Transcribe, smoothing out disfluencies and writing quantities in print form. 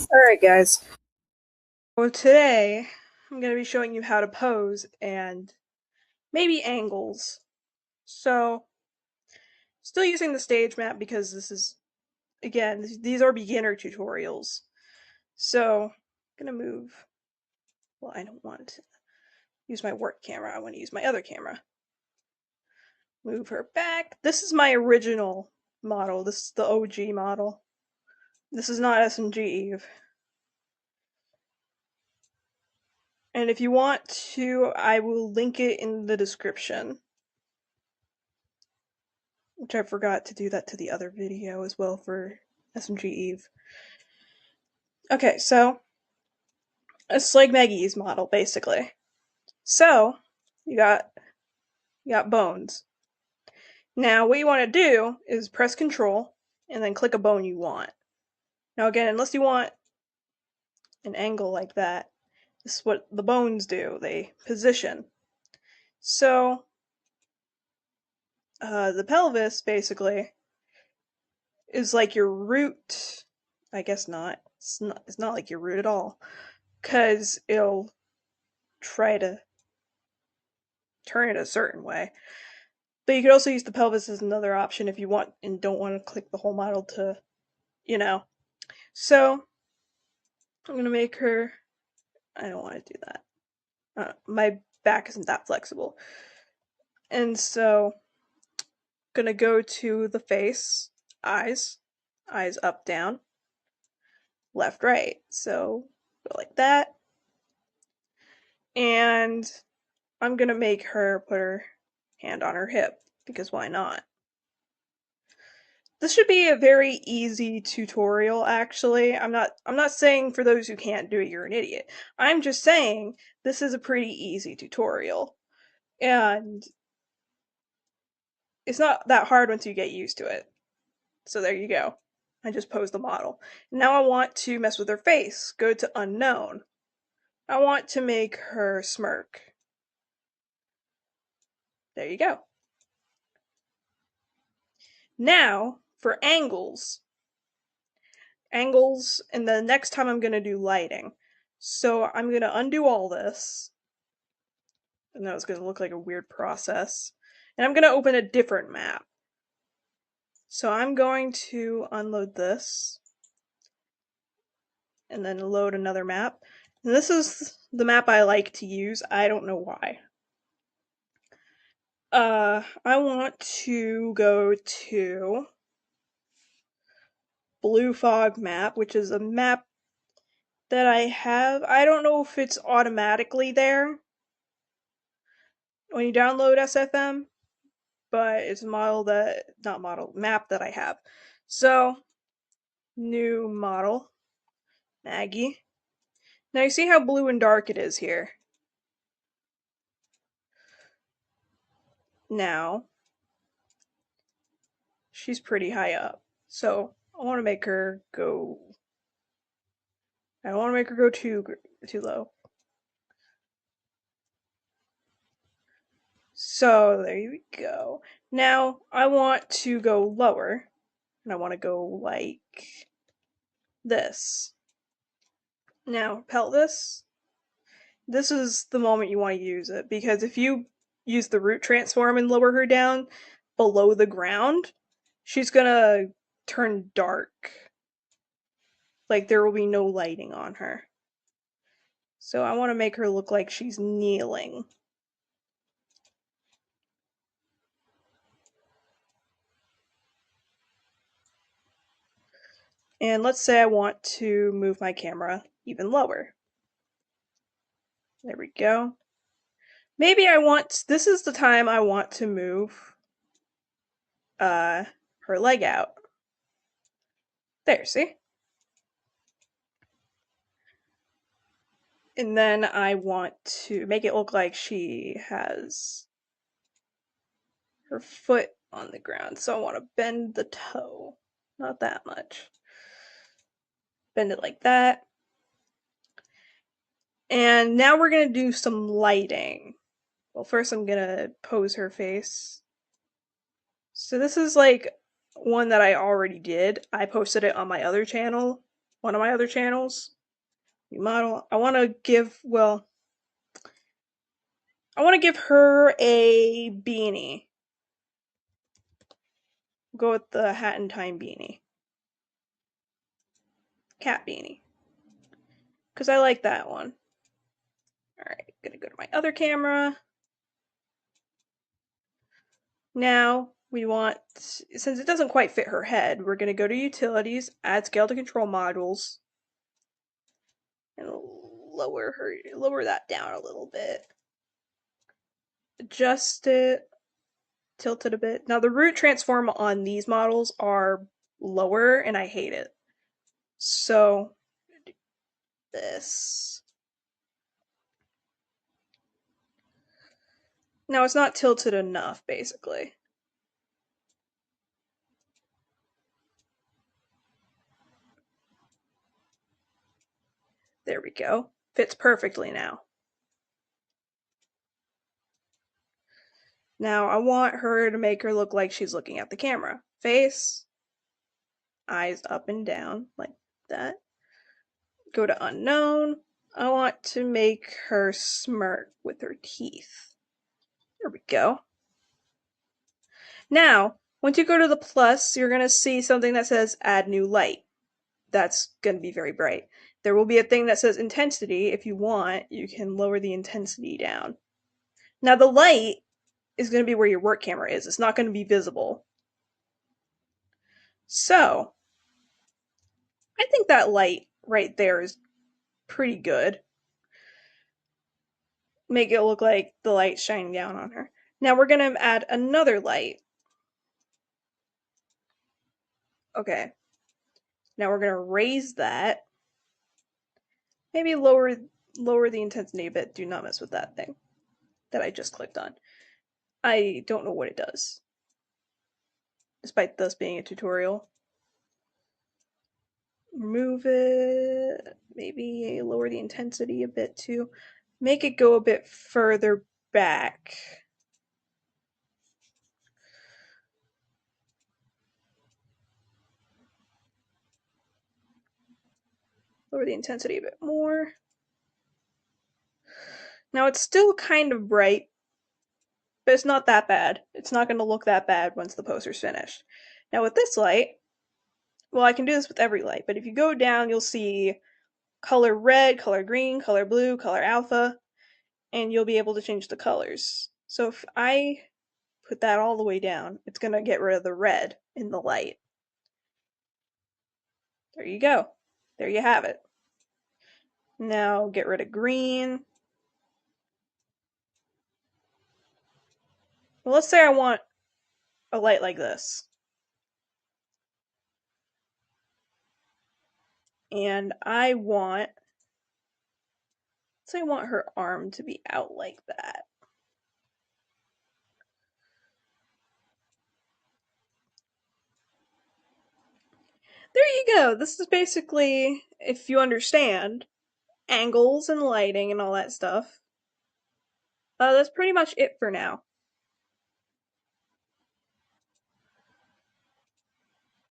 Alright guys, so today I'm going to be showing you how to pose and maybe angles. So, still using the stage map because this is, again, these are beginner tutorials. So, I'm going to move, well I don't want to use my work camera, I want to use my other camera. Move her back. This is my original model, this is the OG model. This is not SMG Eve. And if you want to, I will link it in the description. Which I forgot to do that to the other video as well for SMG Eve. Okay, so it's like Maggy's model basically. So you got bones. Now what you want to do is press Control and then click a bone you want. Now again, unless you want an angle like that, this is what the bones do. They position. So the pelvis basically is like your root. I guess not. It's not like your root at all, because it'll try to turn it a certain way. But you could also use the pelvis as another option if you want and don't want to click the whole model to, you know. So I'm gonna make her. I don't want to do that. My back isn't that flexible, and so I'm gonna go to the face, eyes, eyes up, down, left, right. So go like that, and I'm gonna make her put her hand on her hip because why not? This should be a very easy tutorial actually. I'm not saying for those who can't do it you're an idiot. I'm just saying this is a pretty easy tutorial. And it's not that hard once you get used to it. So there you go. I just posed the model. Now I want to mess with her face. Go to unknown. I want to make her smirk. There you go. Now for angles. Angles, and the next time I'm going to do lighting. So I'm going to undo all this. And that was going to look like a weird process. And I'm going to open a different map. So I'm going to unload this. And then load another map. And this is the map I like to use. I don't know why. I want to go to Blue Fog map, which is a map that I have. I don't know if it's automatically there when you download SFM, but it's a map that I have. So, new model, Maggy. Now you see how blue and dark it is here. Now, she's pretty high up, so I want to make her go. I don't want to make her go too low. So there you go. Now I want to go lower, and I want to go like this. Now pelvis. This is the moment you want to use it, because if you use the root transform and lower her down below the ground, she's gonna turn dark. Like there will be no lighting on her. So I want to make her look like she's kneeling. And let's say I want to move my camera even lower. There we go. Maybe this is the time I want to move her leg out. There, see? And then I want to make it look like she has her foot on the ground. So I want to bend the toe. Not that much. Bend it like that. And now we're going to do some lighting. Well, first I'm going to pose her face. So this is like one that I already did. I posted it on my other channel one of my other channels. New model. I want to give, well, I want to give her a beanie. We'll go with the hat and time beanie. Cat beanie. Because I like that one. Alright, gonna go to my other camera. Now, we want, since it doesn't quite fit her head, we're gonna go to Utilities, add Scale to Control Modules, and lower that down a little bit. Adjust it, tilt it a bit. Now, the root transform on these models are lower, and I hate it. So, this. Now, it's not tilted enough, basically. There we go. Fits perfectly now. Now, I want her to make her look like she's looking at the camera. Face, eyes up and down, like that. Go to unknown. I want to make her smirk with her teeth. There we go. Now, once you go to the plus, you're going to see something that says add new light. That's going to be very bright. There will be a thing that says intensity. If you want, you can lower the intensity down. Now, the light is going to be where your work camera is. It's not going to be visible. So, I think that light right there is pretty good. Make it look like the light's shining down on her. Now we're going to add another light. Okay. Now we're going to raise that. Maybe lower the intensity a bit. Do not mess with that thing that I just clicked on. I don't know what it does, despite this being a tutorial. Remove it. Maybe lower the intensity a bit too. Make it go a bit further back. Lower the intensity a bit more. Now it's still kind of bright, but it's not that bad. It's not going to look that bad once the poster's finished. Now with this light, well, I can do this with every light, but if you go down, you'll see color red, color green, color blue, color alpha, and you'll be able to change the colors. So if I put that all the way down, it's going to get rid of the red in the light. There you go. There you have it. Now get rid of green. Well, let's say I want a light like this. And I want, say I want her arm to be out like that. There you go. This is basically, if you understand angles and lighting and all that stuff. That's pretty much it for now.